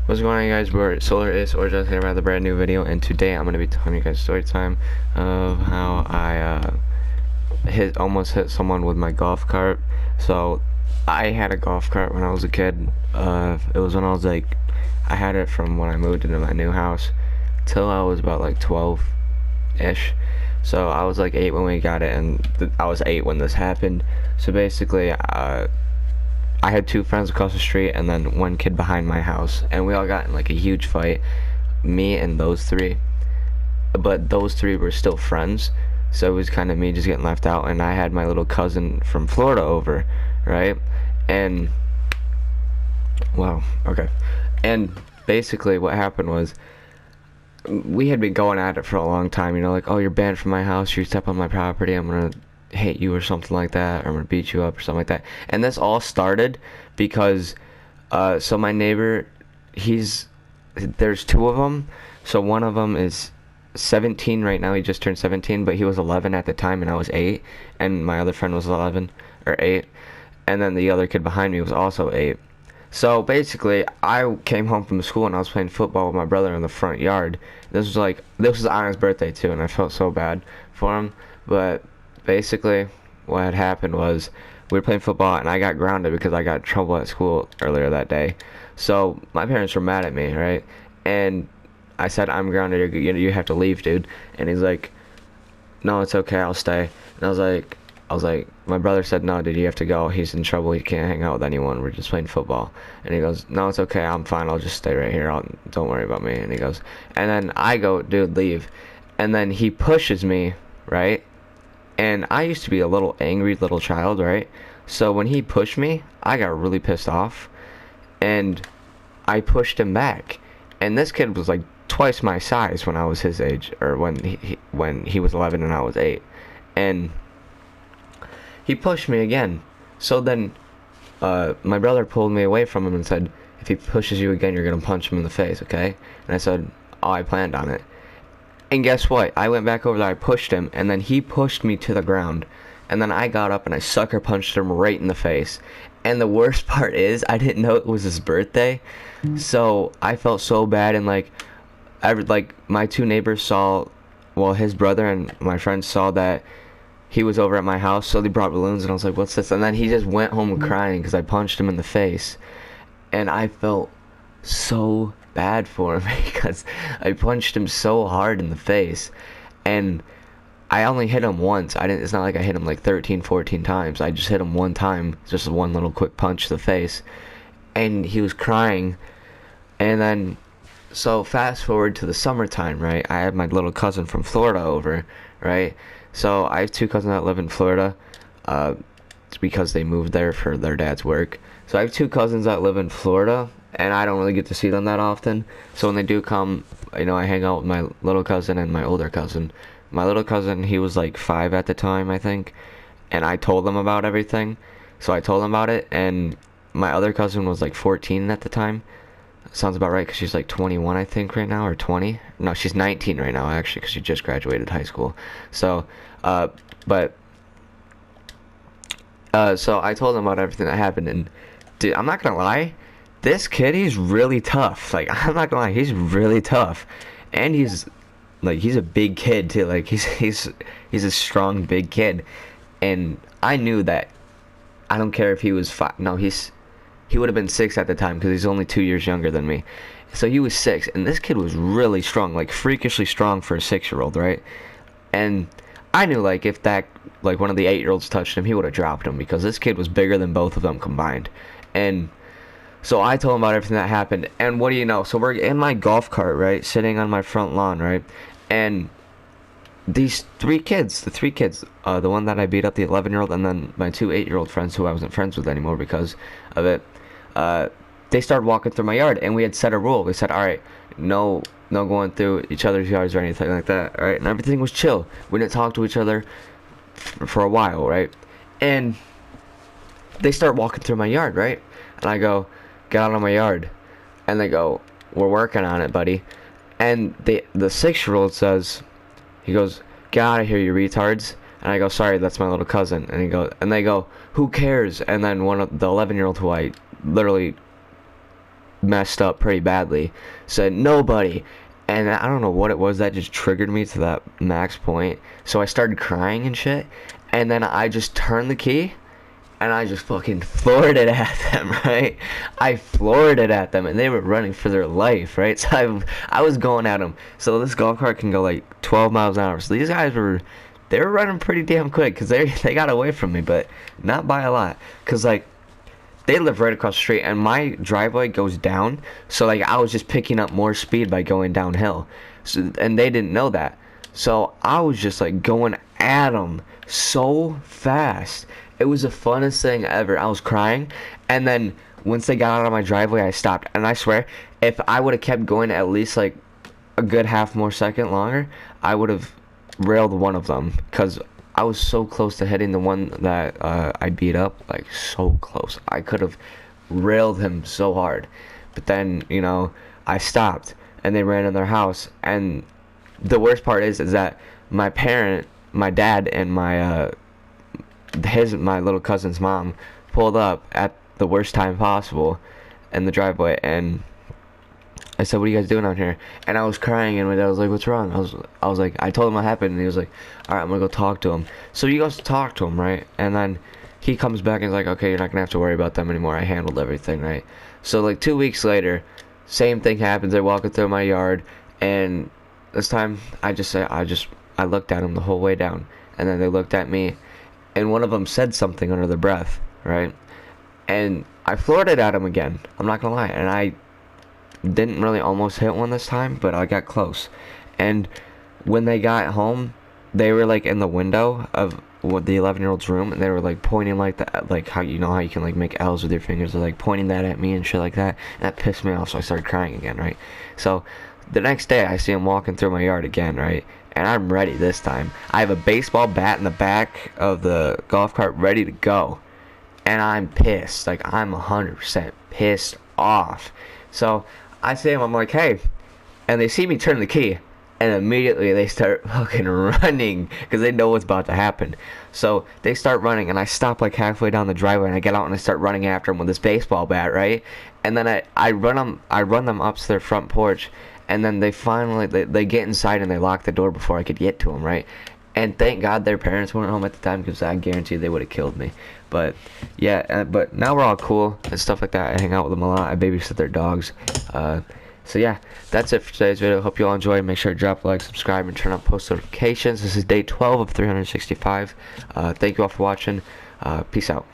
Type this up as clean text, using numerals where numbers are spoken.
What's going on, guys? We're Solar is or just here about the brand new video, and today I'm gonna be telling you guys story time of how I almost hit someone with my golf cart. So I had a golf cart when I was a kid. It was when I was like, I had it from when I moved into my new house till I was about like 12-ish. So I was like 8 when we got it, and I was 8 when this happened. So basically, I had 2 friends across the street and then 1 kid behind my house, and we all got in like a huge fight, me and those 3, but those 3 were still friends, so it was kind of me just getting left out. And I had my little cousin from Florida over, right? And wow, okay. And basically what happened was, we had been going at it for a long time, like, oh, you're banned from my house, you step on my property, I'm gonna hate you or something like that, or I'm gonna beat you up or something like that. And this all started because so my neighbor, there's 2 of them. So one of them is 17 right now, he just turned 17, but he was 11 at the time and I was 8, and my other friend was 11 or 8, and then the other kid behind me was also 8. So basically, I came home from school and I was playing football with my brother in the front yard. This was on his birthday too, and I felt so bad for him. But basically, what had happened was, we were playing football and I got grounded because I got in trouble at school earlier that day. So my parents were mad at me, right? And I said, I'm grounded, you have to leave, dude. And he's like, no, it's okay, I'll stay. And I was like, my brother said, no, dude, you have to go. He's in trouble. He can't hang out with anyone. We're just playing football. And he goes, no, it's okay. I'm fine. I'll just stay right here. Don't worry about me. And he goes, and then I go, dude, leave. And then he pushes me, right? And I used to be a little angry little child, right? So when he pushed me, I got really pissed off. And I pushed him back. And this kid was like twice my size when I was his age, or when he was 11 and I was 8. And he pushed me again. So then my brother pulled me away from him and said, if he pushes you again, you're going to punch him in the face, okay? And I said, oh, I planned on it. And guess what? I went back over there, I pushed him, and then he pushed me to the ground. And then I got up and I sucker punched him right in the face. And the worst part is, I didn't know it was his birthday. So I felt so bad, and like my 2 neighbors saw, well, his brother and my friend saw that he was over at my house, so they brought balloons, and I was like, what's this? And then he just went home crying because I punched him in the face. And I felt so bad for him because I punched him so hard in the face. And I only hit him once. It's not like I hit him like 13, 14 times. I just hit him one time, just one little quick punch to the face. And he was crying. And then, so fast forward to the summertime, right? I had my little cousin from Florida over, right? So I have 2 cousins that live in Florida. It's because they moved there for their dad's work. So I have 2 cousins that live in Florida, and I don't really get to see them that often. So when they do come, I hang out with my little cousin and my older cousin. My little cousin, he was like 5 at the time, I think, and I told them about everything. So I told them about it, and my other cousin was like 14 at the time. Sounds about right, because she's like 21, I think, right now, or 20. No, she's 19 right now, actually, because she just graduated high school. So, so I told them about everything that happened, and dude, I'm not gonna lie, this kid, he's really tough. Like, I'm not gonna lie, he's really tough, and he's a big kid too. Like, he's a strong, big kid, and I knew that. I don't care if he was 5. No, he would have been 6 at the time because he's only 2 years younger than me. So he was 6, and this kid was really strong, like freakishly strong for a 6-year-old, right? And I knew, like, if that, like, one of the 8-year-olds touched him, he would have dropped him, because this kid was bigger than both of them combined. And so I told him about everything that happened, and what do you know? So we're in my golf cart, right, sitting on my front lawn, right? And these 3 kids, the one that I beat up, the 11-year-old, and then my 2 8-year-old friends who I wasn't friends with anymore because of it, they started walking through my yard, and we had set a rule. We said, all right, no going through each other's yards or anything like that, all right? And everything was chill. We didn't talk to each other for a while, right? And they start walking through my yard, right? And I go, get out of my yard. And they go, we're working on it, buddy. And the 6-year-old says, he goes, get out of here, you retards. And I go, sorry, that's my little cousin. And they go, who cares? And then one of the 11-year-old, who I literally messed up pretty badly. Said nobody. And I don't know what it was that just triggered me to that max point. So I started crying and shit. And then I just turned the key and I just fucking floored it at them, right? I floored it at them, and they were running for their life, right? So I was going at them. So this golf cart can go like 12 miles an hour. So these guys they were running pretty damn quick because they got away from me, but not by a lot. Because like they live right across the street, and my driveway goes down. So like I was just picking up more speed by going downhill. So, and they didn't know that. So I was just like going at them so fast. It was the funnest thing ever. I was crying, and then once they got out of my driveway, I stopped. And I swear, if I would have kept going at least like a good half more second longer, I would have railed one of them, because I was so close to hitting the one that I beat up, like so close. I could have railed him so hard, but then I stopped, and they ran in their house. And the worst part is that my dad, and my little cousin's mom pulled up at the worst time possible in the driveway, and I said, "What are you guys doing out here?" And I was crying, and my dad was like, "What's wrong?" I was like, I told him what happened, and he was like, "All right, I'm gonna go talk to him." So he goes to talk to him, right? And then he comes back and he's like, "Okay, you're not gonna have to worry about them anymore. I handled everything," right? So like 2 weeks later, same thing happens. They're walking through my yard, and this time I looked at them the whole way down, and then they looked at me, and one of them said something under their breath, right? And I floored it at him again. I'm not gonna lie, and I didn't really almost hit one this time, but I got close. And when they got home, they were like in the window of the 11-year-old's room, and they were like pointing like that, like how you can like make L's with your fingers. They're like pointing that at me and shit like that, and that pissed me off. So I started crying again, right? So the next day, I see him walking through my yard again, right? And I'm ready this time. I have a baseball bat in the back of the golf cart ready to go, and I'm pissed. Like I'm 100% pissed off. So I see him, I'm like, "Hey," and they see me turn the key, and immediately they start fucking running, because they know what's about to happen. So they start running, and I stop like halfway down the driveway, and I get out and I start running after them with this baseball bat, right? And then I run them up to their front porch, and then they finally they get inside, and they lock the door before I could get to them, right? And thank God their parents weren't home at the time, because I guarantee they would have killed me. But yeah, but now we're all cool and stuff like that. I hang out with them a lot. I babysit their dogs. So yeah, that's it for today's video. Hope you all enjoyed. Make sure to drop a like, subscribe, and turn on post notifications. This is day 12 of 365. Thank you all for watching. Peace out.